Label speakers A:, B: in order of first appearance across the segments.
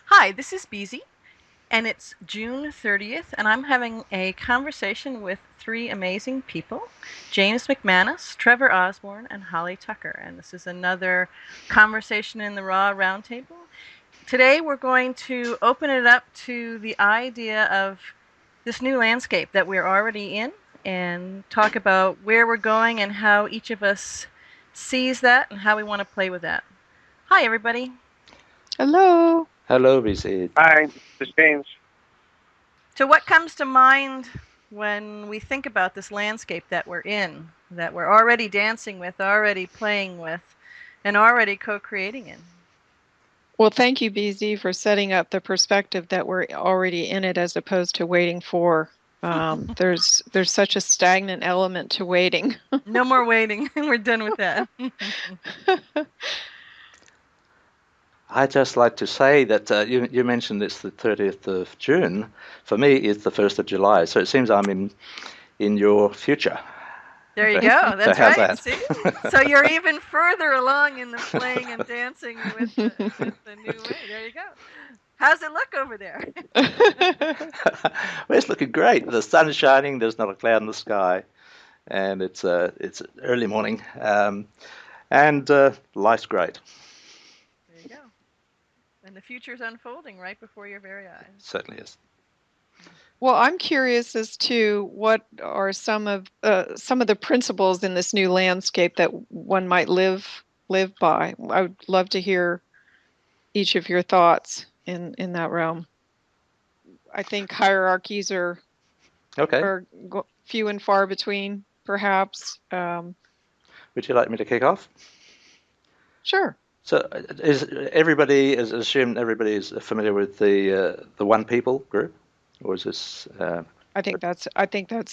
A: Hi, this is Beezy, and it's June 30th, and I'm having a conversation with three amazing people, James McManis, Trevor Osborne, and Holly Tucker. And this is another conversation in the Raw Roundtable. Today we're going to open it up to the idea of this new landscape that we're already in and talk about where we're going and how each of us sees that and how we want to play with that. Hi, everybody.
B: Hello.
C: Hello, BC.
D: Hi, this is James.
A: So, what comes to mind when we think about this landscape that we're in, that we're already dancing with, already playing with, and already co creating in?
B: Well, thank you, BZ, for setting up the perspective that we're already in it as opposed to waiting for. There's such a stagnant element to waiting.
A: No more waiting. We're done with that.
C: I'd just like to say that you mentioned it's the 30th of June. For me, it's the 1st of July. So it seems I'm in your future.
A: There you go. That's
C: how's
A: right.
C: that?
A: See? So you're even further along in the playing and dancing with the new way. There you go. How's it look over there?
C: Well, it's looking great. The sun is shining. There's not a cloud in the sky, and it's early morning, and life's great.
A: There you go. And the future's unfolding right before your very eyes.
C: Certainly is.
B: Well, I'm curious as to what are some of the principles in this new landscape that one might live by. I would love to hear each of your thoughts in that realm. I think hierarchies are
C: Okay.
B: few and far between, perhaps.
C: Would you like me to kick off?
B: Sure.
C: So, assumed everybody is familiar with the One People group, or is this?
B: I think that's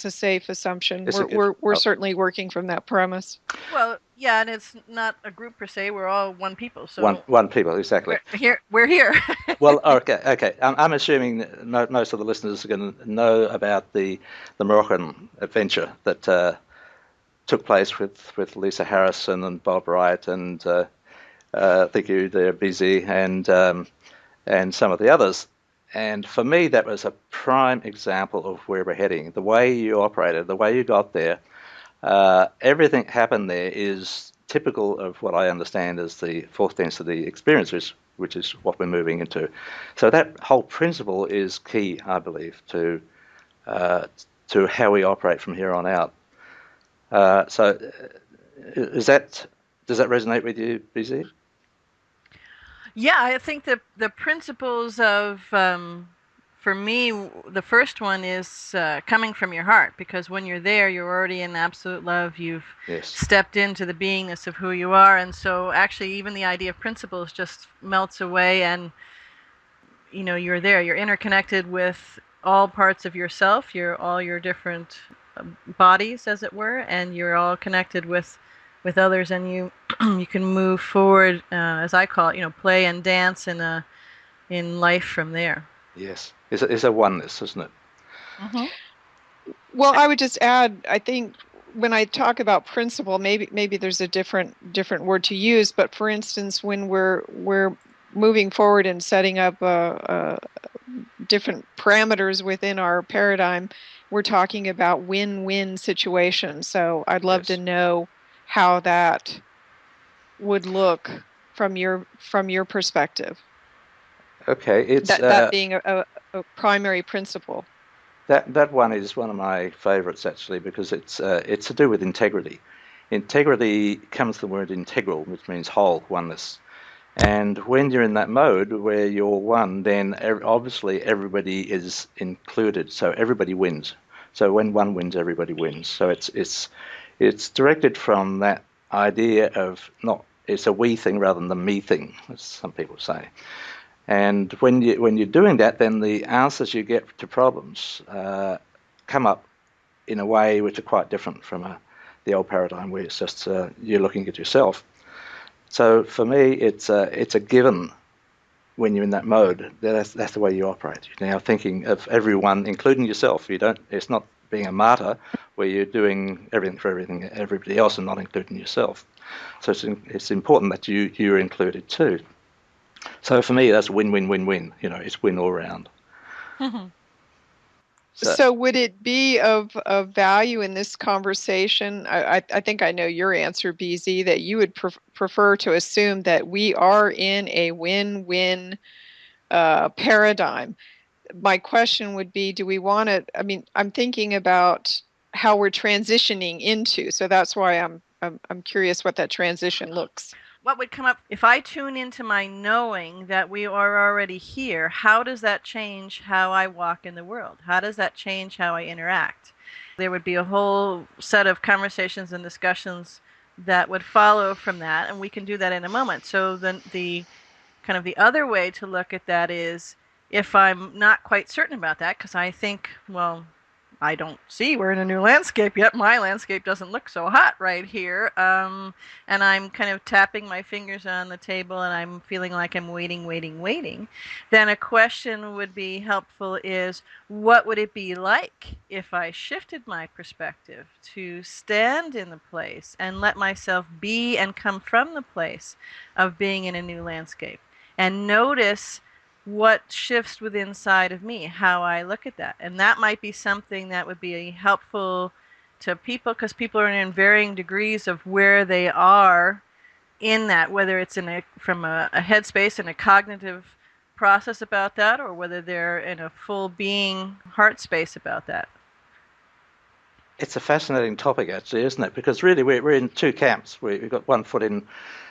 B: a safe assumption.
C: We're
B: certainly working from that premise.
A: Well, yeah, and it's not a group per se. We're all one people. So
C: one people, exactly.
A: We're here.
C: Well, okay. I'm assuming most of the listeners are going to know about the Moroccan adventure that took place with Lisa Harrison and Bob Wright and I think they're busy and some of the others. And for me, that was a prime example of where we're heading. The way you operated, the way you got there, everything happened there is typical of what I understand as the fourth density experiences, which is what we're moving into. So that whole principle is key, I believe, to how we operate from here on out. So does that resonate with you, BZ?
A: Yeah, I think the principles of, for me, the first one is coming from your heart, because when you're there, you're already in absolute love. You've stepped into the beingness of who you are, and so actually, even the idea of principles just melts away, and you're there. You're interconnected with all parts of yourself. All your different bodies, as it were, and you're all connected with others, and you you can move forward, as I call it, play and dance in life from there.
C: Yes, it's a oneness, isn't it?
B: Mm-hmm. Well, I would just add, I think when I talk about principle, maybe there's a different word to use, but for instance, when we're moving forward and setting up different parameters within our paradigm, we're talking about win-win situations. So I'd love to know how that would look from your perspective.
C: Okay, it's
B: that being a primary principle.
C: That one is one of my favourites actually, because it's to do with integrity. Integrity comes from the word integral, which means whole, oneness. And when you're in that mode where you're one, then obviously everybody is included, so everybody wins. So when one wins, everybody wins. So it's directed from that idea of it's a we thing rather than the me thing, as some people say. And when you're doing that, then the answers you get to problems come up in a way which are quite different from the old paradigm where it's just you're looking at yourself. So for me, it's a given when you're in that mode. That's the way you operate. You're now thinking of everyone, including yourself. It's not being a martyr where you're doing everything for everybody else and not including yourself. So it's important that you're included too. So for me, that's win, win, win, win. It's win all around.
B: So would it be of value in this conversation? I think I know your answer, BZ, that you would prefer to assume that we are in a win-win paradigm. My question would be, do we want to, I mean, I'm thinking about how we're transitioning into, so that's why I'm curious what that transition looks.
A: What would come up if I tune into my knowing that we are already here? How does that change how I walk in the world? How does that change how I interact? There would be a whole set of conversations and discussions that would follow from that, and we can do that in a moment. So then the kind of the other way to look at that is, if I'm not quite certain about that, because I think, well, I don't see we're in a new landscape yet. My landscape doesn't look so hot right here. And I'm kind of tapping my fingers on the table and I'm feeling like I'm waiting, waiting, waiting. Then a question would be helpful is, what would it be like if I shifted my perspective to stand in the place and let myself be and come from the place of being in a new landscape and notice what shifts within inside of me, how I look at that. And that might be something that would be helpful to people, because people are in varying degrees of where they are in that, whether it's from a headspace and a cognitive process about that, or whether they're in a full being heart space about that.
C: It's a fascinating topic, actually, isn't it? Because really we're in two camps. We've got one foot in,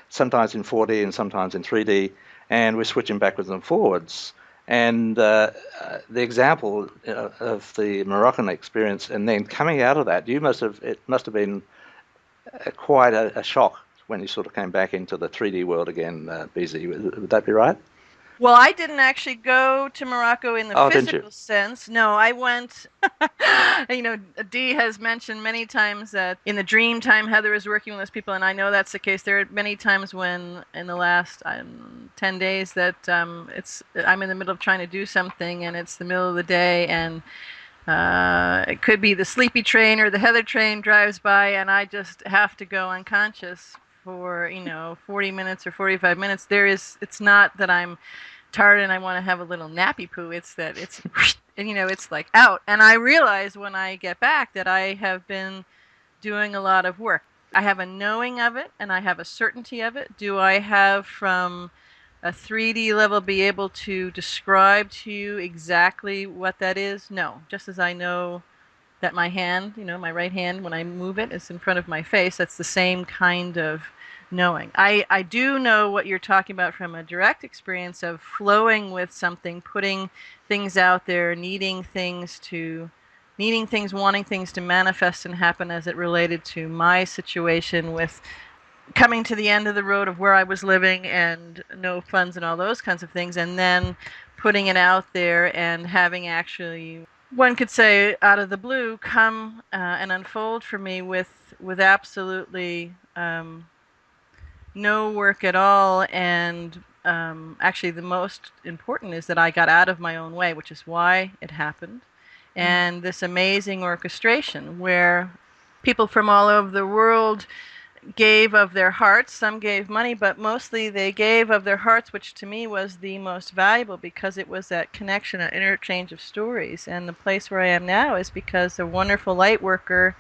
C: sometimes in 4D and sometimes in 3D, and we're switching backwards and forwards. And the example of the Moroccan experience, and then coming out of that, it must have been quite a shock when you sort of came back into the 3D world again, BZ. Would that be right?
A: Well, I didn't actually go to Morocco in the physical sense. No, I went, Dee has mentioned many times that in the dream time Heather is working with those people, and I know that's the case. There are many times when in the last 10 days that I'm in the middle of trying to do something and it's the middle of the day, and it could be the sleepy train or the Heather train drives by and I just have to go unconscious for 40 minutes or 45 minutes. It's not that I'm tired and I want to have a little nappy poo. It's that it's it's like out. And I realize when I get back that I have been doing a lot of work. I have a knowing of it and I have a certainty of it. Do I have from a 3D level be able to describe to you exactly what that is? No. Just as I know that my hand, my right hand, when I move it, is in front of my face, that's the same kind of knowing. I do know what you're talking about from a direct experience of flowing with something, putting things out there, wanting things to manifest and happen as it related to my situation with coming to the end of the road of where I was living and no funds and all those kinds of things, and then putting it out there and having actually, one could say, out of the blue, come and unfold for me with absolutely no work at all. And actually the most important is that I got out of my own way, which is why it happened. And this amazing orchestration where people from all over the world gave of their hearts. Some gave money, but mostly they gave of their hearts, which to me was the most valuable, because it was that connection, an interchange of stories. And the place where I am now is because a wonderful light worker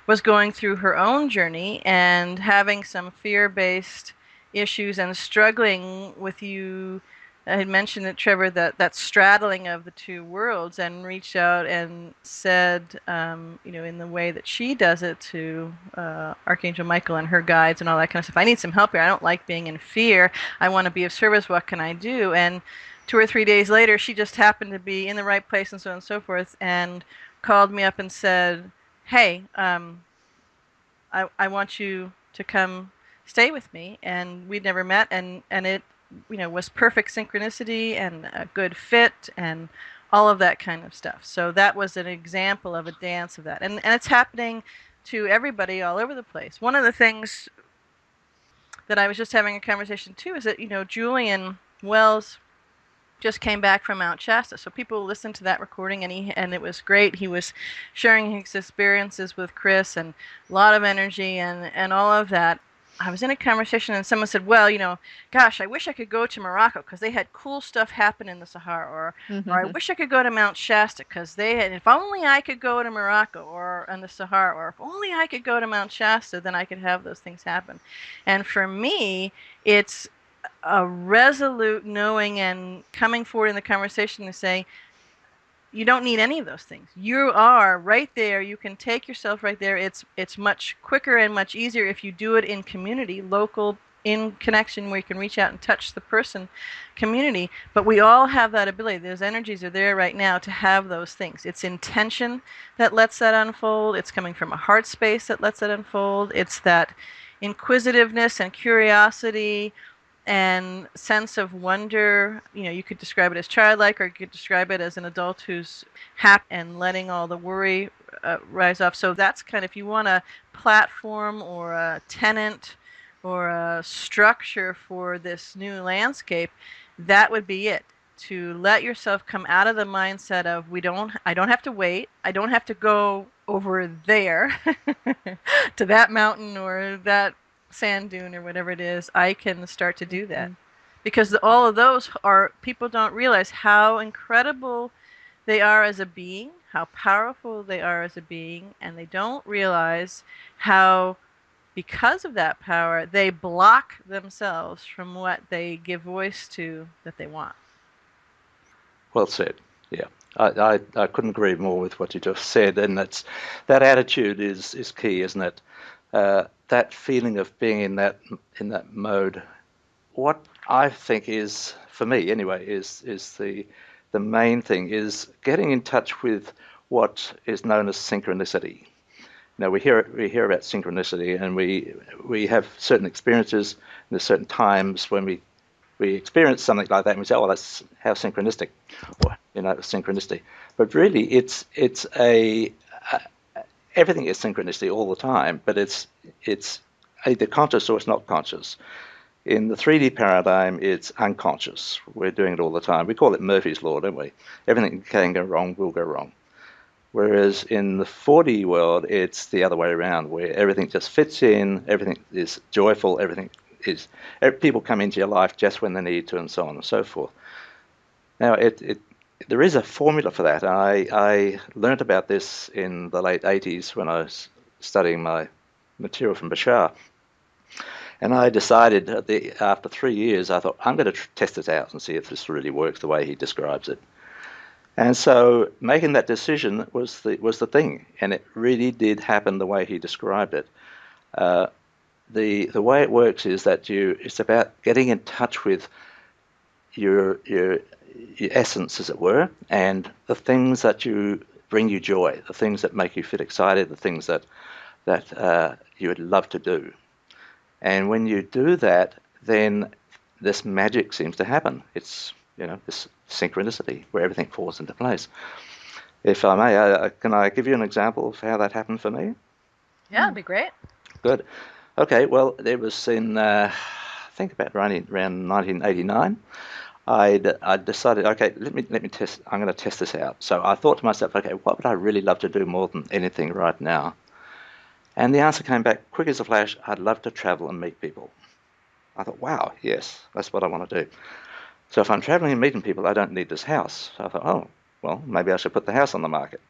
A: was going through her own journey and having some fear-based issues and struggling with I had mentioned it, Trevor, that straddling of the two worlds, and reached out and said, in the way that she does it to Archangel Michael and her guides and all that kind of stuff, I need some help here. I don't like being in fear. I want to be of service. What can I do? And 2 or 3 days later, she just happened to be in the right place and so on and so forth, and called me up and said, hey, I want you to come stay with me. And we'd never met, and it was perfect synchronicity and a good fit and all of that kind of stuff. So that was an example of a dance of that. And it's happening to everybody all over the place. One of the things that I was just having a conversation too is that, Julian Wells just came back from Mount Shasta. So people listened to that recording and it was great. He was sharing his experiences with Chris and a lot of energy and all of that. I was in a conversation and someone said, well, gosh, I wish I could go to Morocco because they had cool stuff happen in the Sahara, or I wish I could go to Mount Shasta because they had, if only I could go to Morocco or in the Sahara, or if only I could go to Mount Shasta, then I could have those things happen. And for me, it's a resolute knowing and coming forward in the conversation to say, you don't need any of those things. You are right there. You can take yourself right there. It's much quicker and much easier if you do it in community, local, in connection, where you can reach out and touch the person, community. But we all have that ability. Those energies are there right now to have those things. It's intention that lets that unfold. It's coming from a heart space that lets it unfold. It's that inquisitiveness and curiosity and sense of wonder. You could describe it as childlike, or you could describe it as an adult who's happy and letting all the worry rise off. So that's kind of, if you want a platform or a tenant or a structure for this new landscape, that would be it. To let yourself come out of the mindset of, I don't have to wait, I don't have to go over there to that mountain or that sand dune or whatever it is. I can start to do that. Because all of those are, people don't realize how incredible they are as a being, how powerful they are as a being, and they don't realize how, because of that power, they block themselves from what they give voice to that they want.
C: Well said. Yeah, I couldn't agree more with what you just said, and that attitude is key, isn't it? That feeling of being in that mode. What I think is, for me anyway, is the main thing is getting in touch with what is known as synchronicity. Now we hear about synchronicity, and we have certain experiences, and there's certain times when we experience something like that, and we say, "Oh, that's how synchronistic," or synchronicity. But really, it's everything is synchronicity all the time, but it's either conscious or it's not conscious. In the 3D paradigm, it's unconscious. We're doing it all the time. We call it Murphy's Law, don't we? Everything can go wrong will go wrong. Whereas in the 4D world, it's the other way around, where everything just fits in, everything is joyful, people come into your life just when they need to, and so on and so forth. Now, there is a formula for that. I learned about this in the late 80s when I was studying my material from Bashar. And I decided after 3 years, I thought, I'm going to test this out and see if this really works the way he describes it. And so making that decision was the thing, and it really did happen the way he described it. The way it works is that it's about getting in touch with your essence, as it were, and the things that bring you joy, the things that make you feel excited, the things that you would love to do. And when you do that, then this magic seems to happen. It's this synchronicity where everything falls into place. If I may, can I give you an example of how that happened for me?
A: Yeah, it'd be great.
C: Good. Okay, well, it was in, I think about around 1989. I decided, okay, let me test. I'm going to test this out. So I thought to myself, okay, what would I really love to do more than anything right now? And the answer came back quick as a flash. I'd love to travel and meet people. I thought, wow, yes, that's what I want to do. So if I'm traveling and meeting people, I don't need this house. So I thought, oh, well, maybe I should put the house on the market.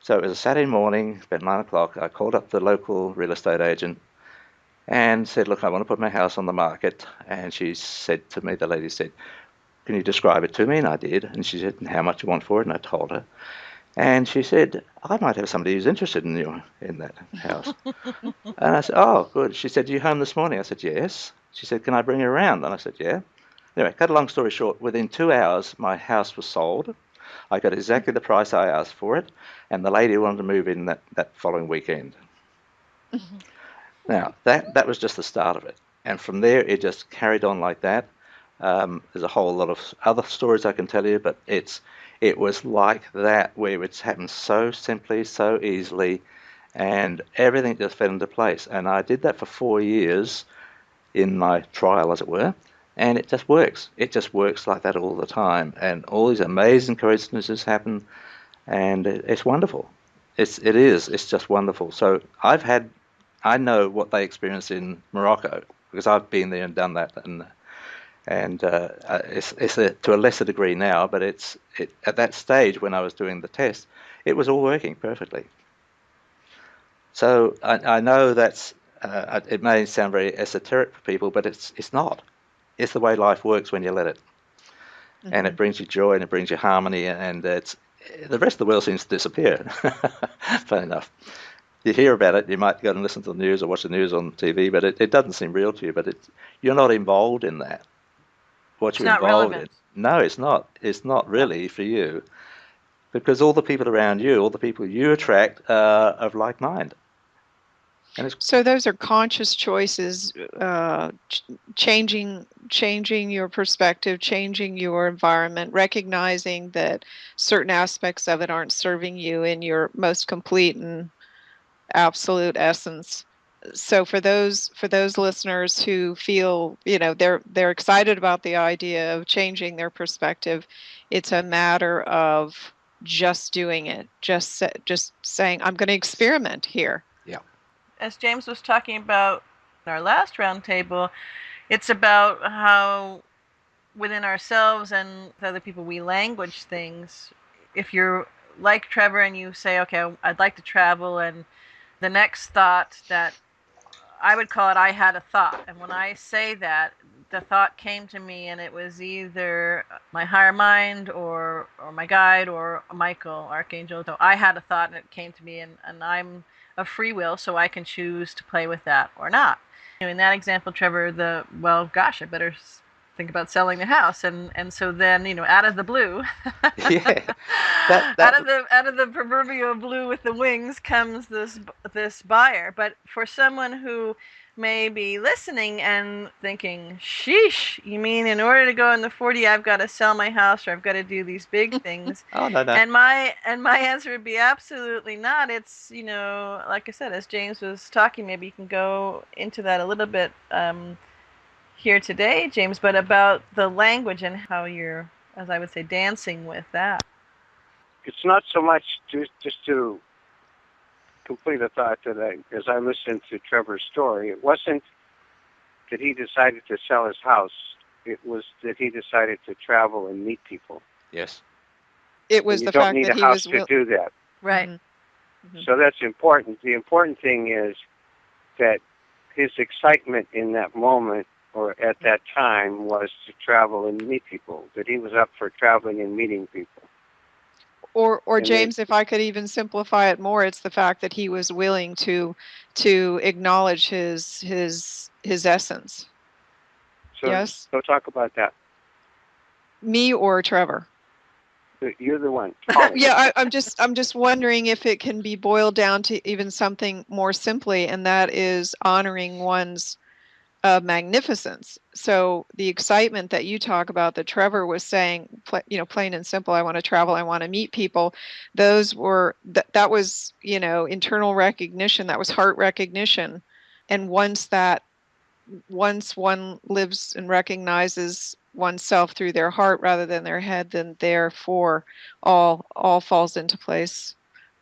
C: So it was a Saturday morning, about 9 o'clock. I called up the local real estate agent and said, look, I want to put my house on the market. And she said to me, the lady said, can you describe it to me? And I did. And she said, and how much you want for it? And I told her. And she said, I might have somebody who's interested in that house. And I said, oh, good. She said, are you home this morning? I said, yes. She said, can I bring you around? And I said, yeah. Anyway, cut a long story short, within 2 hours, my house was sold. I got exactly the price I asked for it, and the lady wanted to move in that following weekend. Now, that was just the start of it. And from there, it just carried on like that. There's a whole lot of other stories I can tell you, but it was like that, where it's happened so simply, so easily, and everything just fell into place. And I did that for 4 years in my trial, as it were, and it just works. It just works like that all the time, and all these amazing coincidences happen, and it's wonderful. It's just wonderful. So I've had I know what they experience in Morocco because I've been there and done that, and it's to a lesser degree now, but at that stage when I was doing the test, it was all working perfectly. So I know it may sound very esoteric for people, but it's not. It's the way life works when you let it, and it brings you joy and it brings you harmony, and the rest of the world seems to disappear. Funny enough. You hear about it, you might go and listen to the news or watch the news on TV, but it doesn't seem real to you. But you're not involved in that. What
A: It's
C: you're
A: not
C: involved in,
A: relevant.
C: no, it's not. It's not really for you, because all the people around you, all the people you attract, are of like mind.
B: So those are conscious choices, changing your perspective, changing your environment, recognizing that certain aspects of it aren't serving you in your most complete and absolute essence. So for those listeners who feel, they're excited about the idea of changing their perspective, it's a matter of just doing it, just saying, I'm going to experiment here.
C: Yeah.
A: As James was talking about in our last roundtable, it's about how within ourselves and with other people we language things. If you're like Trevor and you say, okay, I'd like to travel, and the next thought that I would call it, I had a thought. And when I say that, the thought came to me, and it was either my higher mind or my guide or Michael, Archangel. So I had a thought, and it came to me, and I'm a free will, so I can choose to play with that or not. In that example, Trevor, well, gosh, I better think about selling the house, and so then out of the blue,
C: Yeah.
A: out of the proverbial blue with the wings comes this buyer. But for someone who may be listening and thinking, sheesh, you mean in order to go in the 40 I've got to sell my house, or I've got to do these big things?
C: Oh, no.
A: And my answer would be absolutely not. It's, like I said, as James was talking, maybe you can go into that a little bit here today, James, but about the language and how you're, as I would say, dancing with that.
D: It's not so much just to complete a thought that as I listened to Trevor's story, it wasn't that he decided to sell his house. It was that he decided to travel and meet people.
C: Yes.
B: It was
D: and
B: the
D: you don't
B: fact
D: need
B: that
D: a
B: he
D: house
B: was
D: to do that.
A: Right.
B: Mm-hmm.
D: So that's important. The important thing is that his excitement in that moment or at that time was to travel and meet people, that he was up for traveling and meeting people.
B: Or James, if I could even simplify it more, it's the fact that he was willing to acknowledge his essence.
D: So,
B: yes.
D: So talk about that.
B: Me or Trevor?
D: You're the one.
B: Yeah, I'm just wondering if it can be boiled down to even something more simply, and that is honoring one's magnificence. So the excitement that you talk about, that Trevor was saying, plain and simple, I want to travel, I want to meet people. Those were that was internal recognition, that was heart recognition, and once one lives and recognizes oneself through their heart rather than their head, then therefore all falls into place,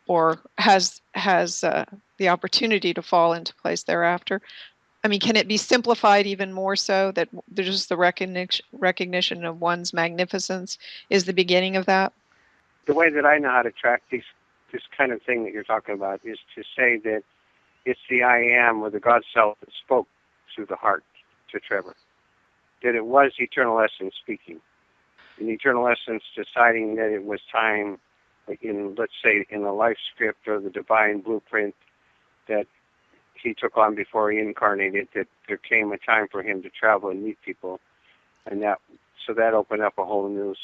B: or has the opportunity to fall into place thereafter. I mean, can it be simplified even more so that there's just the recognition of one's magnificence is the beginning of that?
D: The way that I know how to track this kind of thing that you're talking about is to say that it's the I am, or the God self, that spoke through the heart to Trevor. That it was eternal essence speaking. And eternal essence deciding that it was time, let's say, in the life script or the divine blueprint that he took on before he incarnated, that there came a time for him to travel and meet people, and that opened up a whole new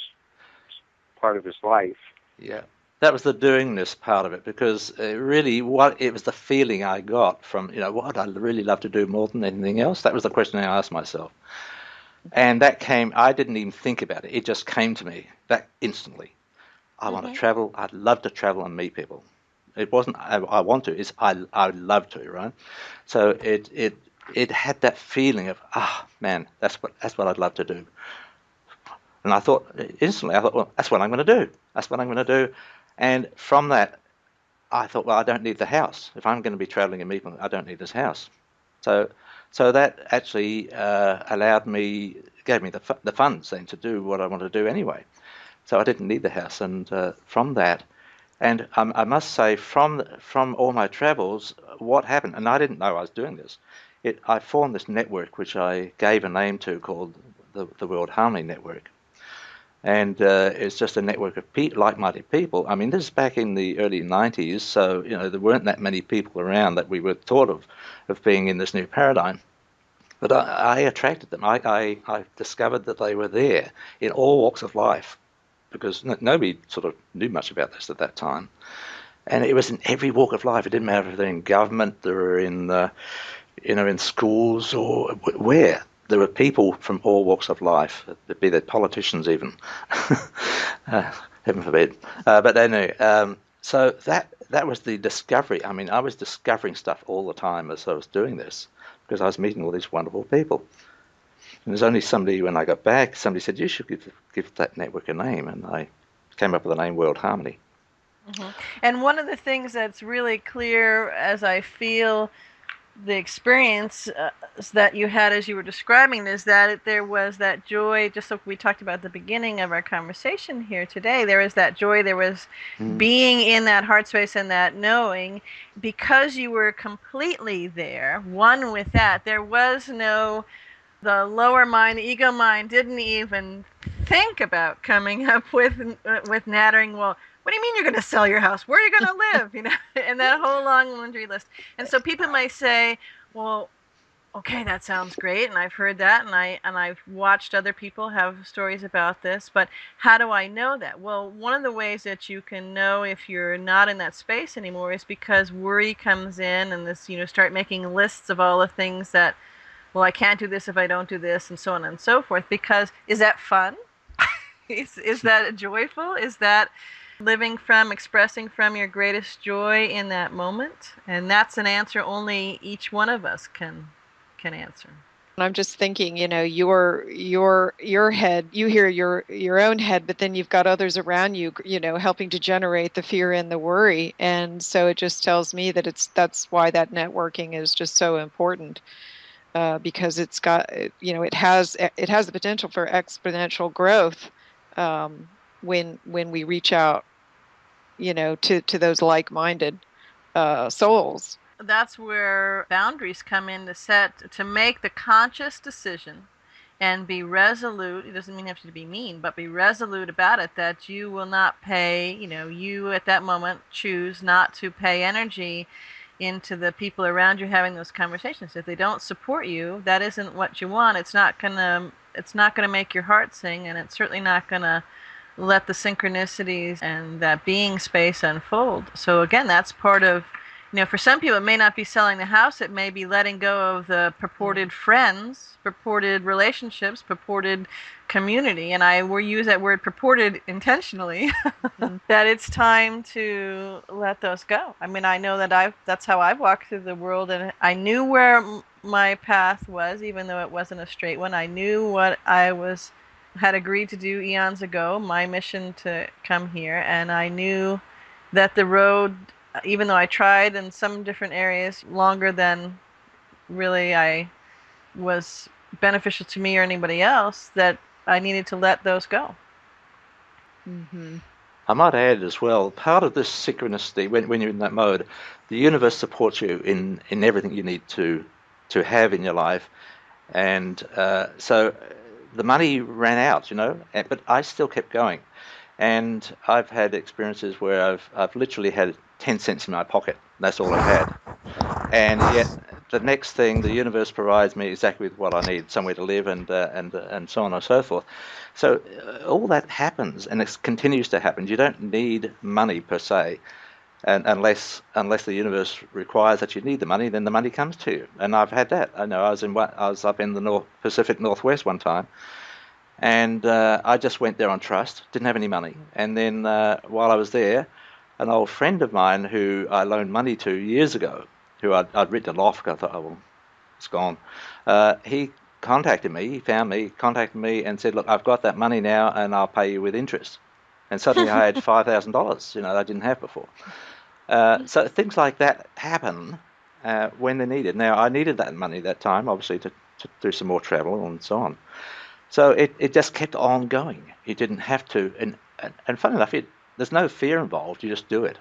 D: part of his life.
C: Yeah, that was the doingness part of it, because really, it was the feeling I got from what I'd really love to do more than anything else. That was the question I asked myself, and that came. I didn't even think about it; it just came to me that instantly. I want to travel. I'd love to travel and meet people. It wasn't I want to. It's I'd love to, right? So it had that feeling of man, that's what I'd love to do. And I thought instantly, well, that's what I'm going to do. That's what I'm going to do. And from that, I thought, well, I don't need the house. If I'm going to be traveling and meeting, I don't need this house. So that actually gave me the funds then to do what I wanted to do anyway. So I didn't need the house, and from that, and I must say, from all my travels, what happened, and I didn't know I was doing this. I formed this network which I gave a name to called the World Harmony Network, and it's just a network of like-minded people. I mean, this is back in the early '90s, so there weren't that many people around that we were thought of being in this new paradigm. But I attracted them. I discovered that they were there in all walks of life because nobody sort of knew much about this at that time. And it was in every walk of life. It didn't matter if they're in government, they were in schools or where. There were people from all walks of life, be they politicians even. Heaven forbid. But anyway, so that was the discovery. I mean, I was discovering stuff all the time as I was doing this because I was meeting all these wonderful people. And there's only somebody, when I got back, somebody said, you should give that network a name. And I came up with the name World Harmony.
A: Mm-hmm. And one of the things that's really clear as I feel the experience that you had as you were describing is that there was that joy, just like we talked about at the beginning of our conversation here today. There was that joy, there was being in that heart space and that knowing, because you were completely there, one with that. There was no, the lower mind, the ego mind didn't even think about coming up with nattering, well, what do you mean you're going to sell your house? Where are you going to live? And that whole long laundry list. And so people might say, well, okay, that sounds great, and I've heard that, and I've watched other people have stories about this, but how do I know that? Well, one of the ways that you can know if you're not in that space anymore is because worry comes in, and this, start making lists of all the things that, well, I can't do this if I don't do this, and so on and so forth. Because is that fun? Is that joyful? Is that living from, expressing from your greatest joy in that moment? And that's an answer only each one of us can answer.
B: I'm just thinking, your head, you hear your own head, but then you've got others around you, helping to generate the fear and the worry. And so it just tells me that that's why that networking is just so important. Because it's got, it has the potential for exponential growth when we reach out, to those like-minded souls.
A: That's where boundaries come in to make the conscious decision and be resolute. It doesn't mean you have to be mean, but be resolute about it, that you will not pay, you at that moment choose not to pay energy into the people around you having those conversations. If they don't support you, that isn't what you want. It's not gonna make your heart sing, and it's certainly not gonna let the synchronicities and that being space unfold. So again, that's part of, for some people, it may not be selling the house. It may be letting go of the purported friends, purported relationships, purported community. And I will use that word purported intentionally, that it's time to let those go. I mean, I know that that's how I've walked through the world, and I knew where my path was, even though it wasn't a straight one. I knew what had agreed to do eons ago, my mission to come here, and I knew that the road, even though I tried in some different areas longer than really I was beneficial to me or anybody else, that I needed to let those go.
B: Mm-hmm.
C: I might add as well, part of this synchronicity, when you're in that mode, the universe supports you in everything you need to have in your life. And so the money ran out, but I still kept going. And I've had experiences where I've literally had 10 cents in my pocket. That's all I had. And yet the next thing, the universe provides me exactly with what I need, somewhere to live and so on and so forth. So all that happens, and it continues to happen. You don't need money per se, and unless the universe requires that you need the money, then the money comes to you. And I've had that. I know I was up in the Pacific Northwest one time, and I just went there on trust, didn't have any money. And then while I was there, an old friend of mine who I loaned money to years ago, who I'd written it off because I thought, oh, well, it's gone. He contacted me, he found me, contacted me and said, look, I've got that money now and I'll pay you with interest. And suddenly I had $5,000, I didn't have before. So things like that happen when they're needed. Now, I needed that money that time, obviously, to do some more travel and so on. So it just kept on going. You didn't have to, and fun enough, there's no fear involved. You just do it.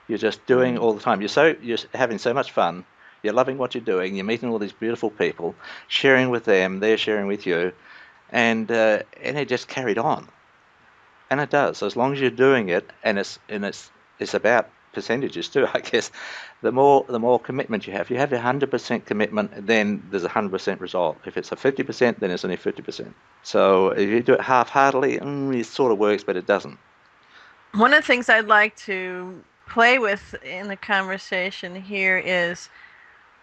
C: You're just doing all the time. You're having so much fun. You're loving what you're doing. You're meeting all these beautiful people, sharing with them. They're sharing with you, and it just carried on. And it does, as long as you're doing it, and it's about percentages too, I guess. The more commitment you have your 100% commitment, then there's a 100% result. If it's a 50%, then it's only 50%. So if you do it half-heartedly, it sort of works, but it doesn't.
A: One of the things I'd like to play with in the conversation here is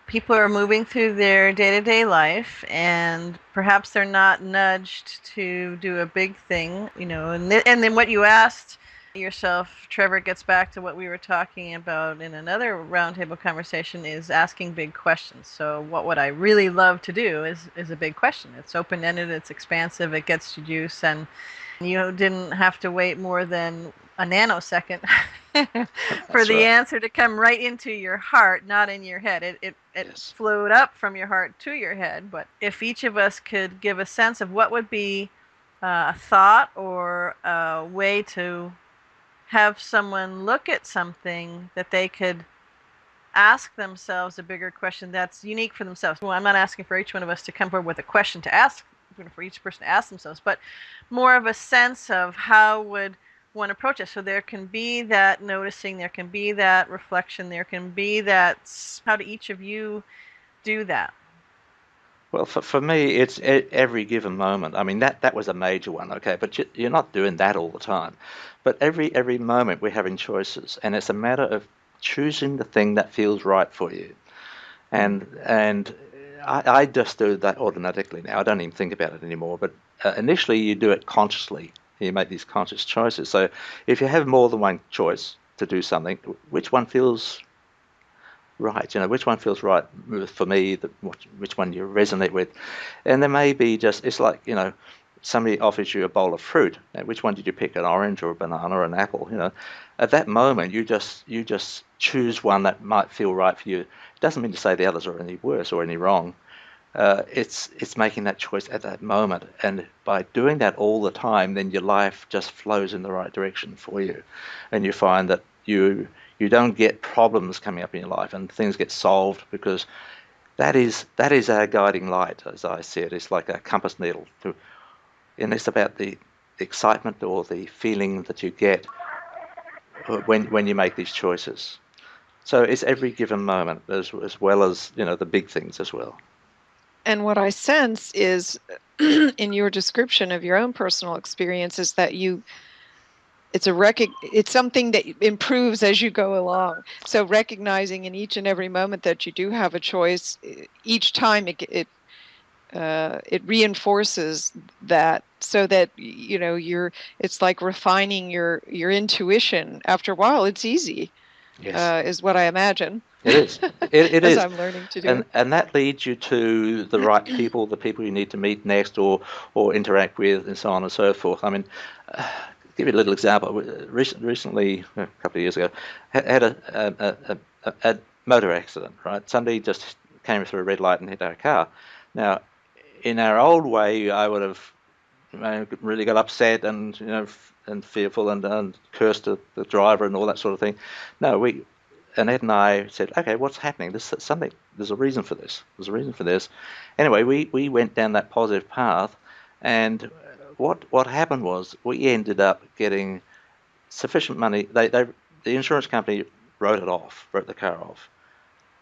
A: people are moving through their day-to-day life, and perhaps they're not nudged to do a big thing, and then what you asked yourself, Trevor, gets back to what we were talking about in another roundtable conversation, is asking big questions. So what would I really love to do is a big question. It's open-ended, it's expansive, it gets to juice, and you didn't have to wait more than a nanosecond for the answer to come right into your heart, not in your head. It yes. Flowed up from your heart to your head. But if each of us could give a sense of what would be a thought or a way to have someone look at something that they could ask themselves a bigger question that's unique for themselves. Well, I'm not asking for each one of us to come forward with a question to ask, for each person to ask themselves, but more of a sense of how would one approach it. So there can be that noticing, there can be that reflection, there can be that. How do each of you do that?
C: Well, for me, it's every given moment. I mean, that was a major one, okay, but you're not doing that all the time. But every moment we're having choices, and it's a matter of choosing the thing that feels right for you. And I just do that automatically now. I don't even think about it anymore. But initially, you do it consciously. You make these conscious choices. So if you have more than one choice to do something, which one feels right? Which one feels right for me? Which one you resonate with? And there may be it's like, somebody offers you a bowl of fruit. Now, which one did you pick, an orange or a banana or an apple? At that moment, you just choose one that might feel right for you. It doesn't mean to say the others are any worse or any wrong. It's making that choice at that moment, and by doing that all the time, then your life just flows in the right direction for you, and you find that you don't get problems coming up in your life, and things get solved, because that is our guiding light, as I see it. It's like a compass needle, and it's about the excitement or the feeling that you get when you make these choices. So it's every given moment, as well as the big things as well.
B: And what I sense is, in your description of your own personal experience, is that it's something that improves as you go along. So recognizing in each and every moment that you do have a choice, each time it reinforces that, so that it's like refining your intuition. After a while, it's easy. Yes. Is what I imagine.
C: It is. It
B: as
C: is.
B: I'm learning to do.
C: And that leads you to the right people, the people you need to meet next or interact with, and so on and so forth. I mean, give you a little example. Recently, a couple of years ago, had a motor accident. Right, somebody just came through a red light and hit our car. Now, in our old way, I would have really got upset and and fearful and cursed the driver and all that sort of thing. No, Ed and I said, okay, what's happening? There's a reason for this. There's a reason for this. Anyway, we went down that positive path, and what happened was we ended up getting sufficient money. The insurance company wrote the car off,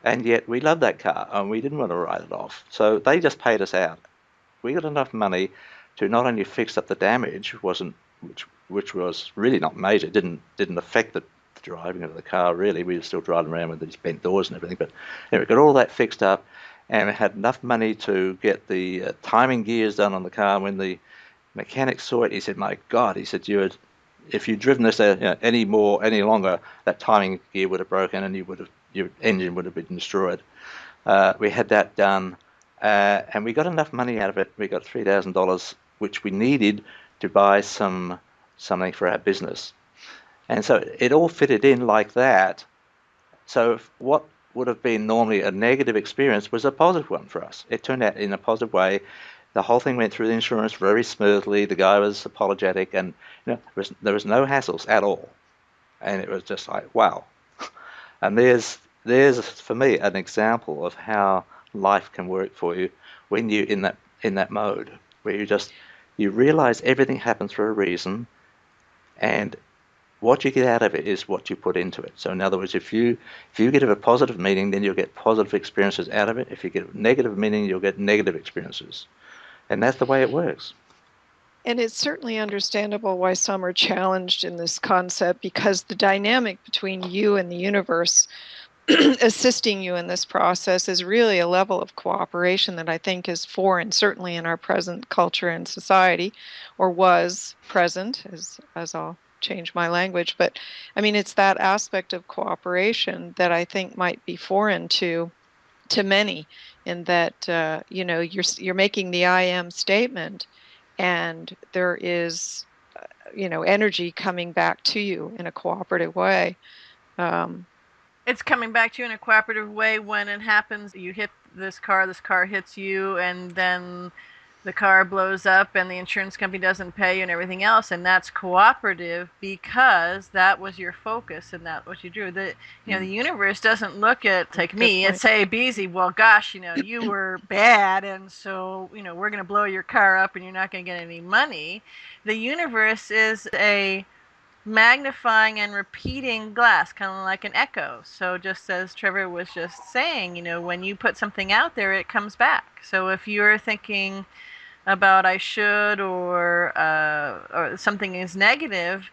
C: and yet we loved that car and we didn't want to write it off. So they just paid us out. We got enough money to not only fix up the damage, which was really not major, didn't affect the driving of the car really. We were still driving around with these bent doors and everything, but anyway, got all that fixed up, and we had enough money to get the timing gears done on the car. When the mechanic saw it, he said, "My God," he said, if you'd driven this any longer, that timing gear would have broken and your engine would have been destroyed. We had that done. And we got enough money out of it. We got $3,000, which we needed to buy something for our business. And so it all fitted in like that. So what would have been normally a negative experience was a positive one for us. It turned out in a positive way. The whole thing went through the insurance very smoothly. The guy was apologetic, and there was no hassles at all. And it was just like, wow. And there's for me an example of how life can work for you when you're in that mode where you realize everything happens for a reason, and what you get out of it is what you put into it. So in other words, if you get a positive meaning, then you'll get positive experiences out of it. If you get a negative meaning, you'll get negative experiences. And that's the way it works.
B: And it's certainly understandable why some are challenged in this concept, because the dynamic between you and the universe assisting you in this process is really a level of cooperation that I think is foreign, certainly in our present culture and society, or was present, as I'll change my language. But I mean, it's that aspect of cooperation that I think might be foreign to many, in that you're making the I am statement, and there is energy coming back to you in a cooperative way.
A: It's coming back to you in a cooperative way when it happens. You hit this car hits you, and then the car blows up and the insurance company doesn't pay you and everything else, and that's cooperative because that was your focus and that's what you do. The universe doesn't look at like me and say, Beezy, well gosh, you were bad, and so we're going to blow your car up and you're not going to get any money. The universe is a magnifying and repeating glass, kind of like an echo. So just as Trevor was just saying, when you put something out there, it comes back. So if you're thinking about I should, or something is negative,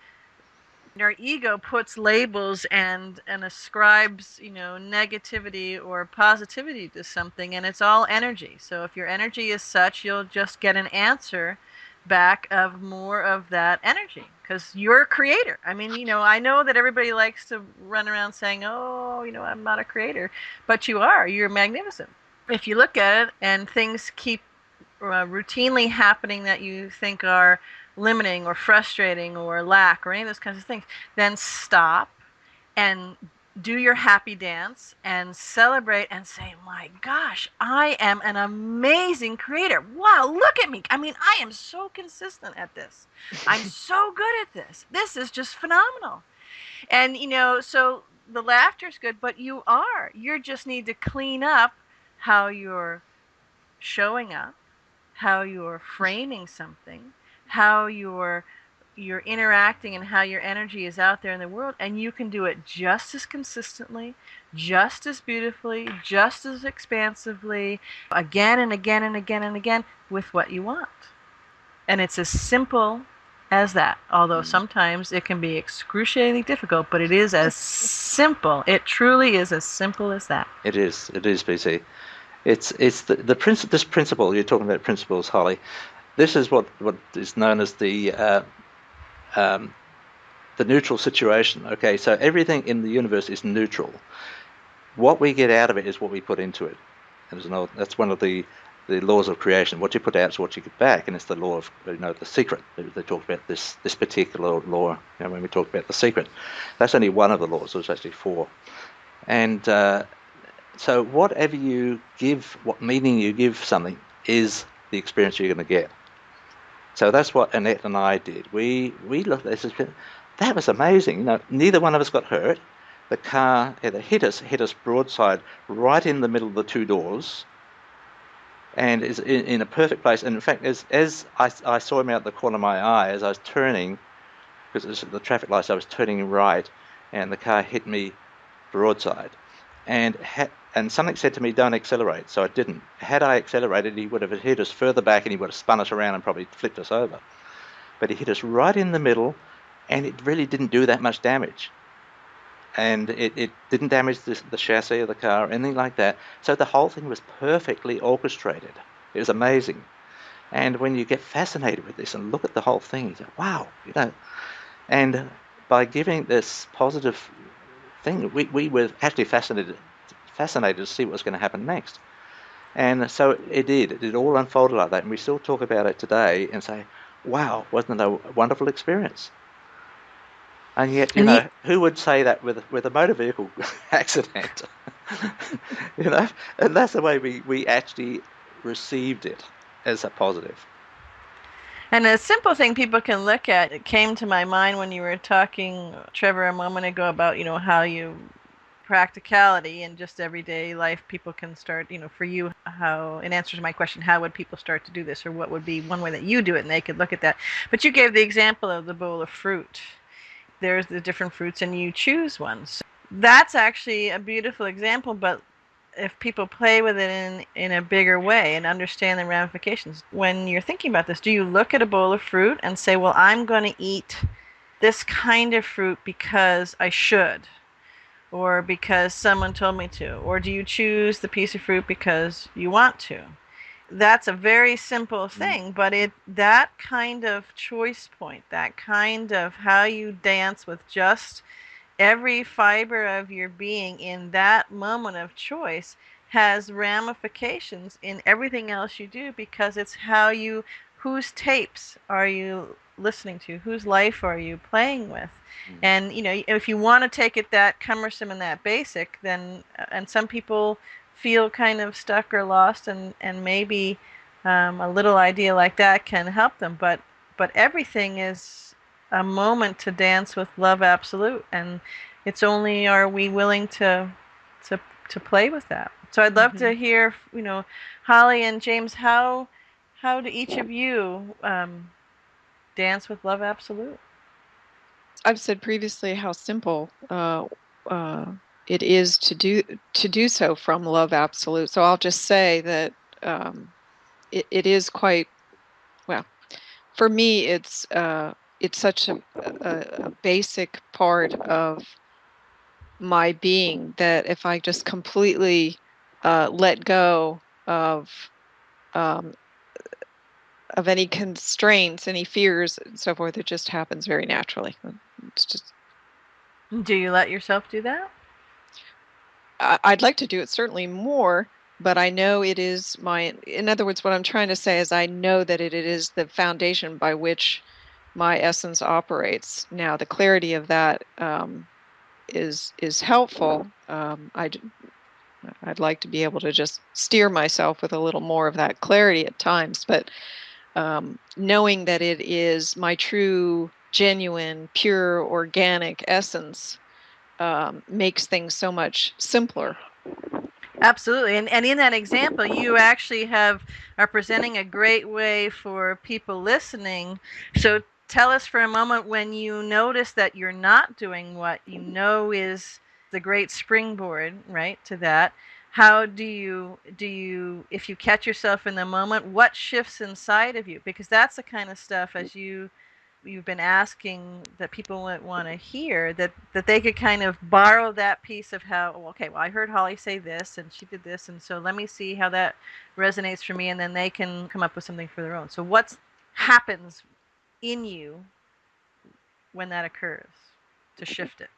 A: our ego puts labels and ascribes negativity or positivity to something, and it's all energy. So if your energy is such, you'll just get an answer back of more of that energy, because you're a creator. I mean, I know that everybody likes to run around saying, oh, I'm not a creator, but you are. You're magnificent. If you look at it and things keep routinely happening that you think are limiting or frustrating or lack or any of those kinds of things, then stop and do your happy dance and celebrate and say, my gosh, I am an amazing creator. Wow, look at me. I mean, I am so consistent at this. I'm so good at this. This is just phenomenal. And, so the laughter is good, but you just need to clean up how you're showing up, how you're framing something, how you're interacting, and how your energy is out there in the world, and you can do it just as consistently, just as beautifully, just as expansively, again and again and again and again, with what you want. And it's as simple as that, although sometimes it can be excruciatingly difficult, but it is as simple. It truly is as simple as that.
C: It is, BC. It's this principle, you're talking about principles, Holly. This is what is known as the neutral situation. Okay, so everything in the universe is neutral. What we get out of it is what we put into it. That's one of the laws of creation. What you put out is what you get back, and it's the law of the secret. They talk about this particular law when we talk about the secret. That's only one of the laws. There's actually four. And so whatever you give, what meaning you give something, is the experience you're going to get. So that's what Annette and I did. We looked at this. That was amazing. Neither one of us got hurt. The car either hit us broadside right in the middle of the two doors, and is in a perfect place. And in fact, as I saw him out the corner of my eye as I was turning, because it was the traffic lights, I was turning right, and the car hit me broadside. And something said to me, don't accelerate, so I didn't. Had I accelerated, he would have hit us further back and he would have spun us around and probably flipped us over. But he hit us right in the middle, and it really didn't do that much damage. And it didn't damage the chassis of the car or anything like that. So the whole thing was perfectly orchestrated. It was amazing. And when you get fascinated with this and look at the whole thing, you say, wow, And by giving this positive thing, we were actually fascinated to see what was going to happen next. And so it did. It all unfolded like that. And we still talk about it today and say, wow, wasn't it a wonderful experience? And yet,
A: And
C: who would say that with a motor vehicle accident? And that's the way we actually received it as a positive.
A: And a simple thing people can look at, it came to my mind when you were talking, Trevor, a moment ago about, how you practicality in just everyday life people can start, for you, how, in answer to my question, how would people start to do this, or what would be one way that you do it, and they could look at that. But you gave the example of the bowl of fruit. There's the different fruits and you choose one. So that's actually a beautiful example, but if people play with it in a bigger way and understand the ramifications, when you're thinking about this, do you look at a bowl of fruit and say, well, I'm going to eat this kind of fruit because I should, or because someone told me to, or do you choose the piece of fruit because you want to? That's a very simple thing, but that kind of choice point, that kind of how you dance with just every fiber of your being in that moment of choice has ramifications in everything else you do, because it's whose tapes are you listening to, whose life are you playing with. And if you want to take it that cumbersome and that basic, then and some people feel kind of stuck or lost, and maybe a little idea like that can help them, but everything is a moment to dance with love absolute, and it's only are we willing to play with that. So I'd love to hear, Holly and James, how do each of you dance with love absolute?
B: I've said previously how simple it is to do so from love absolute. So I'll just say that it is quite well. For me, it's such a basic part of my being that if I just completely let go um, of any constraints, any fears, and so forth, it just happens very naturally. It's just.
A: Do you let yourself do that?
B: I'd like to do it certainly more, but I know it is in other words, what I'm trying to say is I know that it is the foundation by which my essence operates. Now, the clarity of that is helpful. I'd like to be able to just steer myself with a little more of that clarity at times, but knowing that it is my true, genuine, pure, organic essence makes things so much simpler.
A: Absolutely. And in that example, you actually are presenting a great way for people listening. So tell us for a moment, when you notice that you're not doing what you know is the great springboard, right, to that, how do you, if you catch yourself in the moment, what shifts inside of you? Because that's the kind of stuff, as you've been asking, that people would want to hear, that they could kind of borrow that piece of how, okay, well, I heard Holly say this and she did this, and so let me see how that resonates for me, and then they can come up with something for their own. So what happens in you when that occurs to shift it?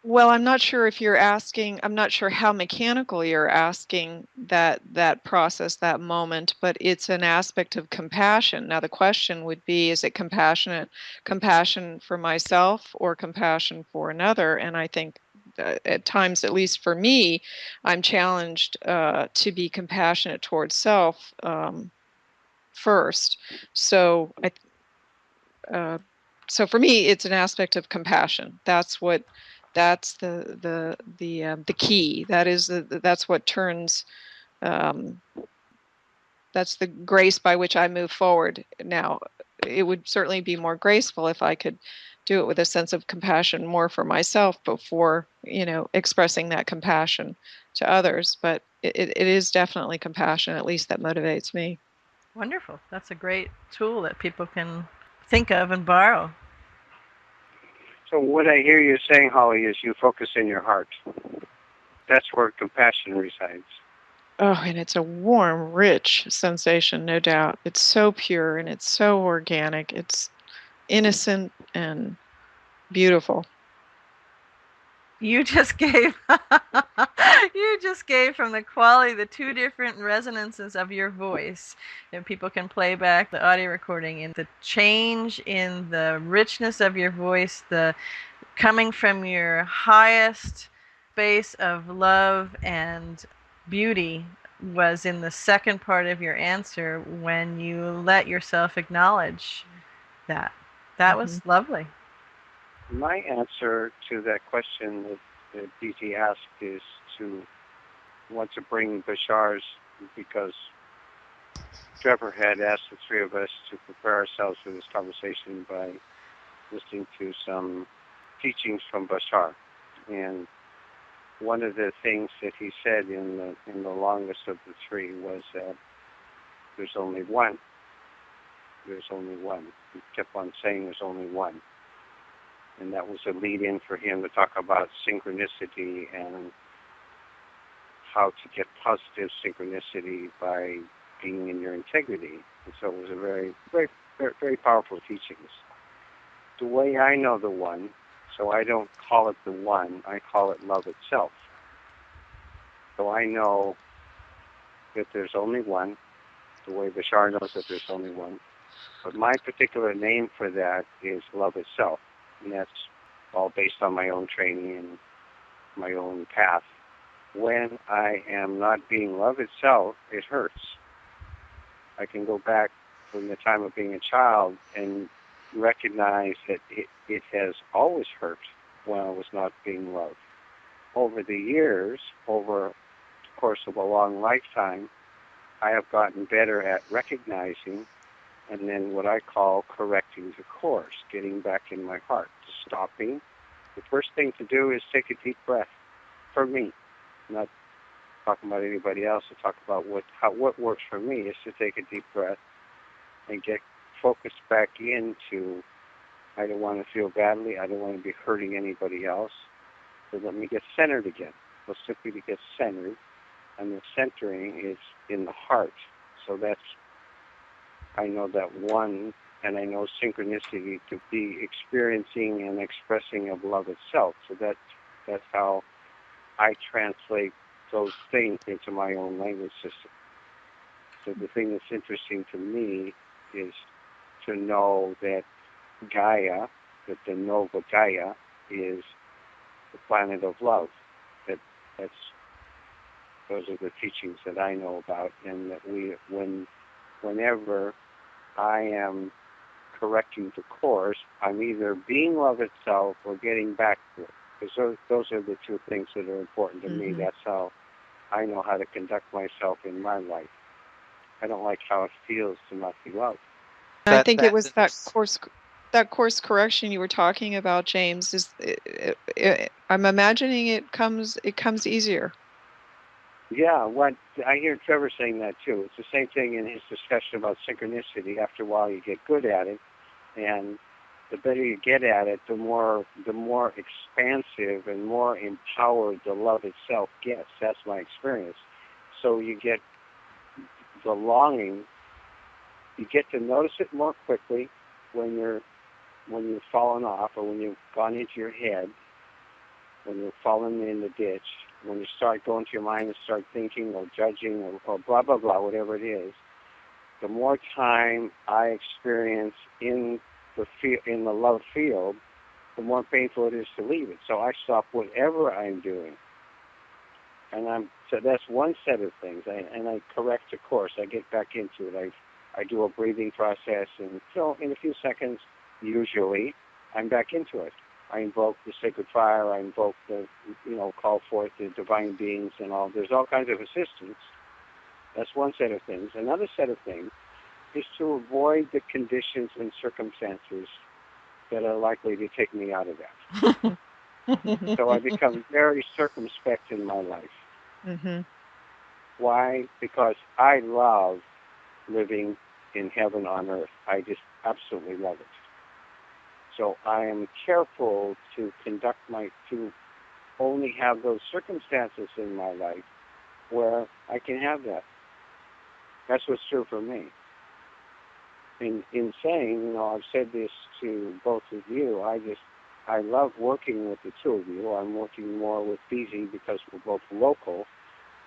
B: Well, I'm not sure if you're asking, I'm not sure how mechanical you're asking that process, that moment, but it's an aspect of compassion. Now, the question would be, is it compassion for myself or compassion for another? And I think at times, at least for me, I'm challenged to be compassionate towards self first. So so for me, it's an aspect of compassion. That's the key. That's what turns. Um, that's the grace by which I move forward. Now, it would certainly be more graceful if I could do it with a sense of compassion more for myself before, expressing that compassion to others. But it is definitely compassion, at least that motivates me.
A: Wonderful. That's a great tool that people can think of and borrow.
D: So what I hear you saying, Holly, is you focus in your heart. That's where compassion resides.
B: Oh, and it's a warm, rich sensation, no doubt. It's so pure and it's so organic. It's innocent and beautiful.
A: You just gave You just gave from the quality, the two different resonances of your voice. And people can play back the audio recording, and the change in the richness of your voice, the coming from your highest space of love and beauty was in the second part of your answer when you let yourself acknowledge that. That was lovely.
D: My answer to that question that BT asked is to want to bring Bashar's, because Trevor had asked the three of us to prepare ourselves for this conversation by listening to some teachings from Bashar. And one of the things that he said in the longest of the three was that there's only one. There's only one. He kept on saying there's only one. And that was a lead-in for him to talk about synchronicity and how to get positive synchronicity by being in your integrity. And so it was a very, very, very, very powerful teachings. The way I know the one, so I don't call it the one, I call it love itself. So I know that there's only one, the way Bashar knows that there's only one. But my particular name for that is love itself. And that's all based on my own training and my own path. When I am not being love itself, it hurts. I can go back from the time of being a child and recognize that it has always hurt when I was not being loved. Over the years, over the course of a long lifetime, I have gotten better at recognizing and then what I call correcting the course, getting back in my heart, stopping. The first thing to do is take a deep breath. For me, not talking about anybody else, to talk about what works for me is to take a deep breath and get focused back into, I don't want to feel badly, I don't want to be hurting anybody else, so let me get centered again. So simply to get centered, and the centering is in the heart. So that's, I know that one, and I know synchronicity to be experiencing and expressing of love itself. So that's how I translate those things into my own language system. So the thing that's interesting to me is to know that Gaia, that the Nova Gaia, is the planet of love. Those are the teachings that I know about, and that whenever I am correcting the course, I'm either being love itself or getting back to it. Because those are the two things that are important to me. That's how I know how to conduct myself in my life. I don't like how it feels to not be loved.
B: I think it was that course correction you were talking about, James. I'm imagining it comes easier.
D: Yeah, what I hear Trevor saying that too. It's the same thing in his discussion about synchronicity. After a while, you get good at it, and the better you get at it, the more expansive and more empowered the love itself gets. That's my experience. So you get the longing. You get to notice it more quickly when you've fallen off, or when you've gone into your head, when you've fallen in the ditch, when you start going to your mind and start thinking or judging or blah, blah, blah, whatever it is. The more time I experience in the love field, the more painful it is to leave it. So I stop whatever I'm doing. So that's one set of things. I correct the course. I get back into it. I do a breathing process, and so in a few seconds, usually, I'm back into it. I invoke the sacred fire. I invoke call forth the divine beings and all. There's all kinds of assistance. That's one set of things. Another set of things is to avoid the conditions and circumstances that are likely to take me out of that. So I become very circumspect in my life.
B: Mm-hmm.
D: Why? Because I love living in heaven on earth. I just absolutely love it. So I am careful to to only have those circumstances in my life where I can have that. That's what's true for me. In saying, I've said this to both of you, I I love working with the two of you. I'm working more with Beezy because we're both local,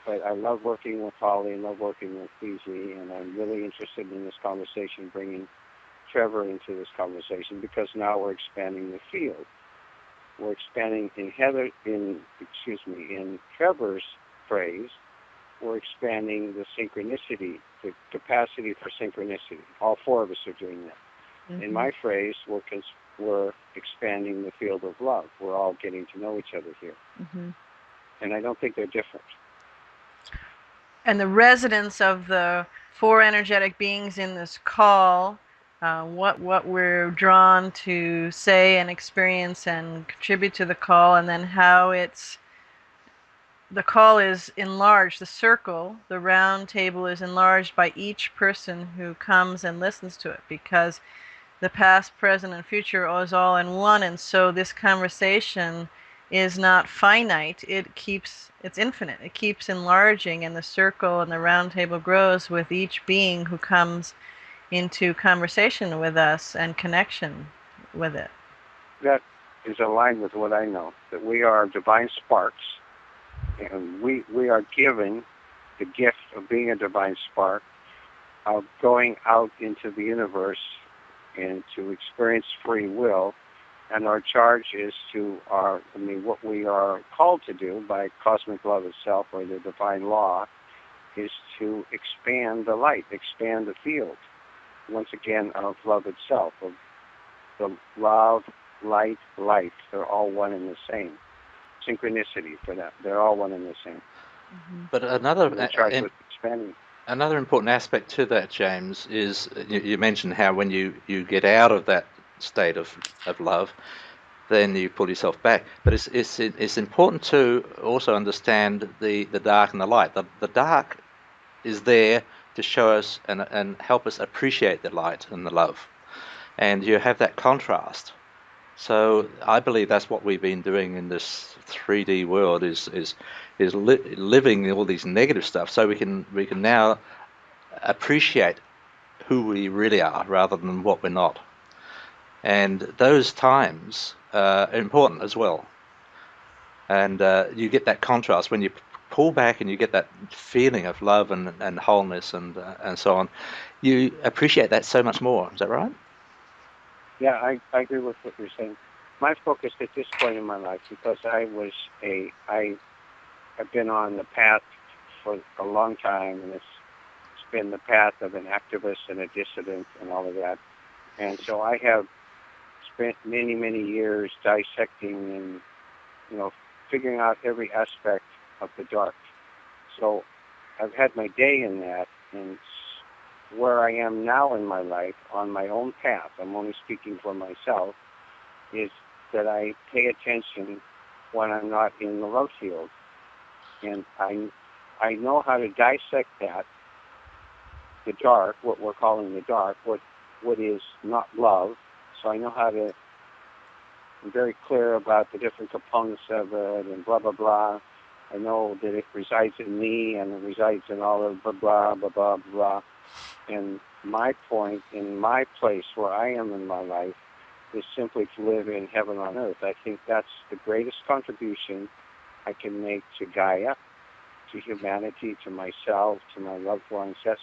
D: but I love working with Holly and love working with Beezy, and I'm really interested in this conversation, bringing Trevor into this conversation, because now we're expanding the field. We're expanding in Trevor's phrase, we're expanding the synchronicity, the capacity for synchronicity. All four of us are doing that. Mm-hmm. In my phrase, we're expanding the field of love. We're all getting to know each other here. Mm-hmm. And I don't think they're different.
A: And the resonance of the four energetic beings in this call, what we're drawn to say and experience and contribute to the call, and then how the call is enlarged, the circle, the round table is enlarged by each person who comes and listens to it, because the past, present, and future is all in one, and so this conversation is not finite. It's infinite. It keeps enlarging, and the circle and the round table grows with each being who comes into conversation with us and connection with it.
D: That is aligned with what I know, that we are divine sparks, and we are given the gift of being a divine spark, of going out into the universe and to experience free will. And our charge is what we are called to do by cosmic love itself, or the divine law, is to expand the light, expand the field, once again, of love itself, of the love, light, life. They're all one and the same. Synchronicity for that. They're all one and the same.
C: Mm-hmm. But another important aspect to that, James, is you mentioned how when you get out of that state of love, then you pull yourself back. But it's important to also understand the dark and the light. The dark is there to show us and help us appreciate the light and the love, and you have that contrast. So I believe that's what we've been doing in this 3D world is living all these negative stuff, so we can now appreciate who we really are rather than what we're not. And those times are important as well. And you get that contrast when you pull back and you get that feeling of love and wholeness and so on. You appreciate that so much more. Is that right?
D: Yeah, I agree with what you're saying. My focus at this point in my life, because I've been on the path for a long time, and it's been the path of an activist and a dissident and all of that. And so I have spent many, many years dissecting and, figuring out every aspect of the dark. So I've had my day in that, and where I am now in my life, on my own path, I'm only speaking for myself, is that I pay attention when I'm not in the love field. And I know how to dissect that, the dark, what we're calling the dark, what is not love. So I know how to, I'm very clear about the different components of it and blah, blah, blah. I know that it resides in me and it resides in all of blah, blah, blah, blah, blah. And my point, in my place where I am in my life, is simply to live in heaven on earth. I think that's the greatest contribution I can make to Gaia, to humanity, to myself, to my loved ones. That's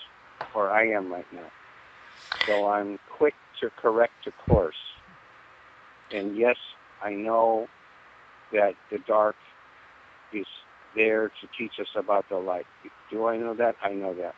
D: where I am right now. So I'm quick to correct a course. And yes, I know that the dark is there to teach us about the light. Do I know that? I know that.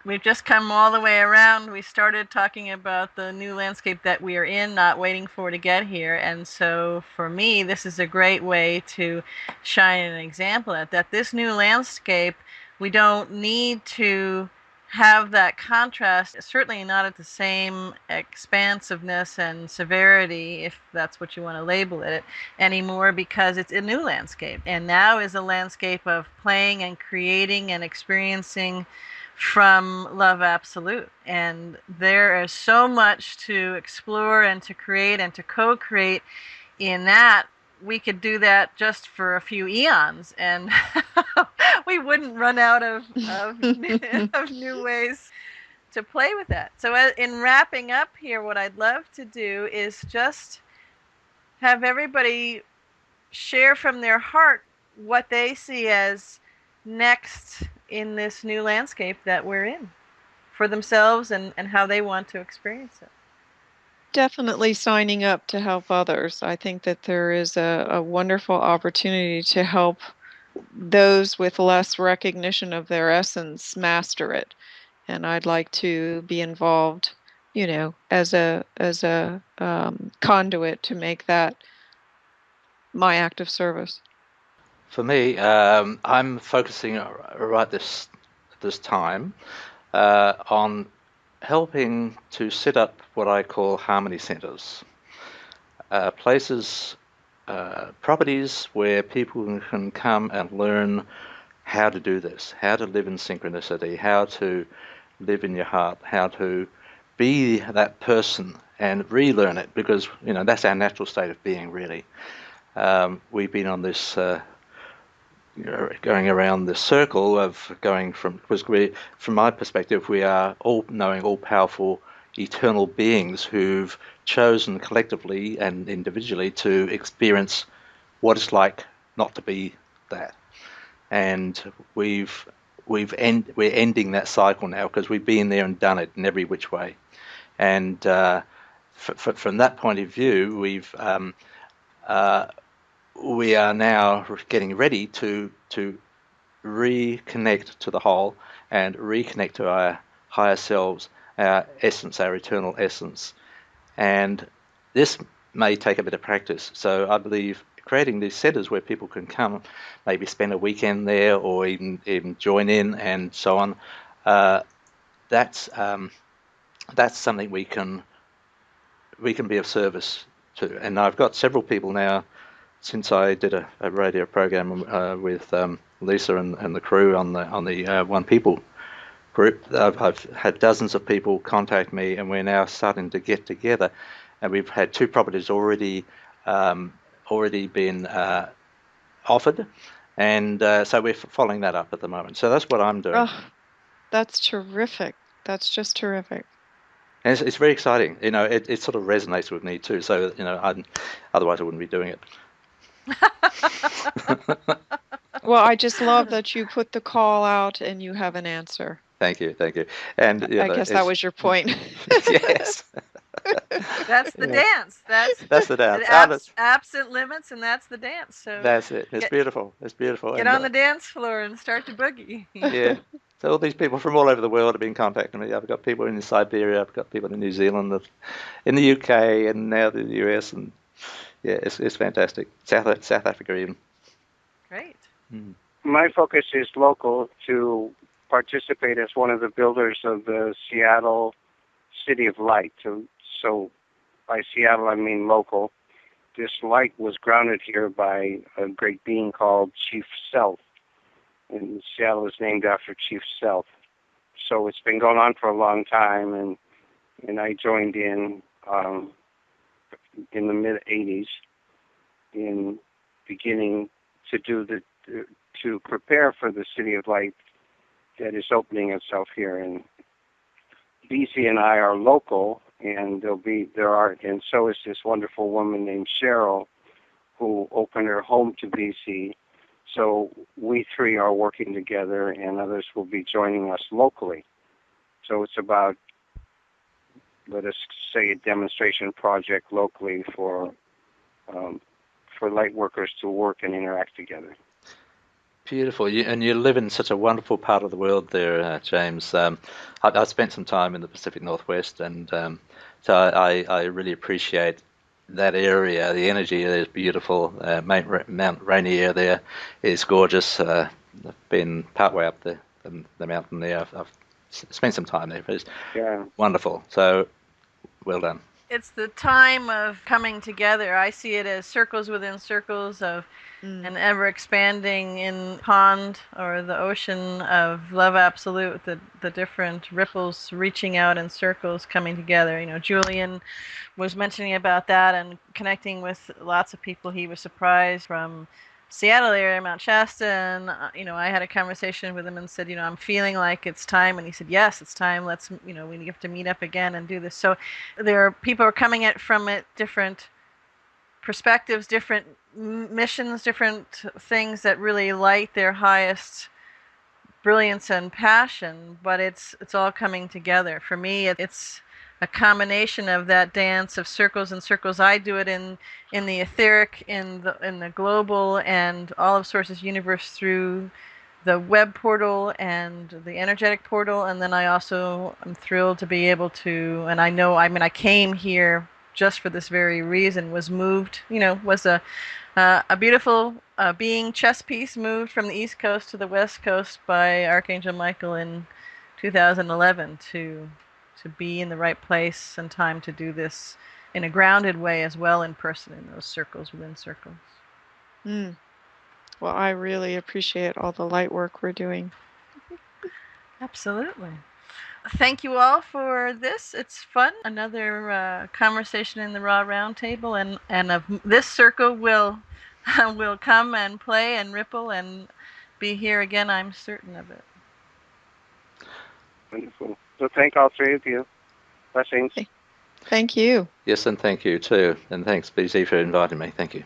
A: We've just come all the way around. We started talking about the new landscape that we are in, not waiting for to get here. And so for me, this is a great way to shine an example at that. This new landscape, we don't need to have that contrast, certainly not at the same expansiveness and severity, if that's what you want to label it, anymore, because it's a new landscape. And now is a landscape of playing and creating and experiencing from love absolute. And there is so much to explore and to create and to co-create in that. We could do that just for a few eons, and we wouldn't run out of new ways to play with that. So in wrapping up here, what I'd love to do is just have everybody share from their heart what they see as next in this new landscape that we're in for themselves and how they want to experience it.
B: Definitely signing up to help others. I think that there is a wonderful opportunity to help those with less recognition of their essence master it. And I'd like to be involved, as a conduit to make that my act of service.
C: For me, I'm focusing right this time on helping to set up what I call harmony centers, places, properties where people can come and learn how to do this, how to live in synchronicity, how to live in your heart, how to be that person and relearn it, because that's our natural state of being, really. We've been on this going around this circle of going because from my perspective, we are all knowing, all powerful, eternal beings who've chosen collectively and individually to experience what it's like not to be that. And we're ending that cycle now because we've been there and done it in every which way. And from that point of view, we are now getting ready to reconnect to the whole and reconnect to our higher selves, our essence, our eternal essence. And this may take a bit of practice. So I believe creating these centers where people can come, maybe spend a weekend there or even join in and so on, that's something we can be of service to. And I've got several people now, since I did a radio program with Lisa and the crew on the One People group. I've had dozens of people contact me, and we're now starting to get together. And we've had 2 properties already been offered, and so we're following that up at the moment. So that's what I'm doing.
B: Oh, that's terrific. That's just terrific.
C: And it's very exciting. It sort of resonates with me too. So otherwise I wouldn't be doing it.
B: Well, I just love that you put the call out and you have an answer.
C: Thank you. And
B: I guess that was your point.
C: Yes.
A: That's the dance.
C: That's the dance.
A: Absent limits, and that's the dance. So
C: that's it. It's beautiful.
A: Get on the dance floor and start to boogie.
C: Yeah. So all these people from all over the world have been contacting me. I've got people in Siberia. I've got people in New Zealand, in the UK, and now the US, and yeah, it's fantastic. South Africa even.
A: Great.
C: Mm.
D: My focus is local to participate as one of the builders of the Seattle City of Light. So by Seattle, I mean local. This light was grounded here by a great being called Chief Self. And Seattle is named after Chief Self. So it's been going on for a long time, and I joined in the mid-'80s in beginning to prepare for the City of Light that is opening itself here. And BC and I are local, and and so is this wonderful woman named Cheryl, who opened her home to BC. So we 3 are working together, and others will be joining us locally. So it's about, let us say, a demonstration project locally for light workers to work and interact together.
C: Beautiful. And you live in such a wonderful part of the world there, James. I spent some time in the Pacific Northwest, and so I really appreciate that area. The energy there is beautiful. Mount Rainier there is gorgeous. I've been partway up the mountain there. I've spent some time there. It's wonderful. So well done.
A: It's the time of coming together. I see it as circles within circles of an ever expanding in pond or the ocean of love absolute, the different ripples reaching out in circles coming together. Julian was mentioning about that and connecting with lots of people. He was surprised from Seattle area, Mount Shasta, and I had a conversation with him and said, I'm feeling like it's time, and he said, yes, it's time. Let's, we have to meet up again and do this. So there are people are coming at from it different perspectives, different missions, different things that really light their highest brilliance and passion, but it's all coming together. For me, it's a combination of that dance of circles and circles. I do it in the etheric, in the global, and all of Source's universe through the web portal and the energetic portal, and then I also am thrilled to be able to, and I know, I mean, I came here just for this very reason, was moved, was a beautiful being chess piece moved from the East Coast to the West Coast by Archangel Michael in 2011 to be in the right place and time to do this in a grounded way as well, in person, in those circles within circles.
B: Mm. Well, I really appreciate all the light work we're doing.
A: Absolutely. Thank you all for this. It's fun. Another conversation in the Raw Roundtable, and of this circle will will come and play and ripple and be here again. I'm certain of it.
D: Wonderful. So thank all three of you. Blessings.
B: Thank you.
C: Yes, and thank you too. And thanks, BZ, for inviting me. Thank you.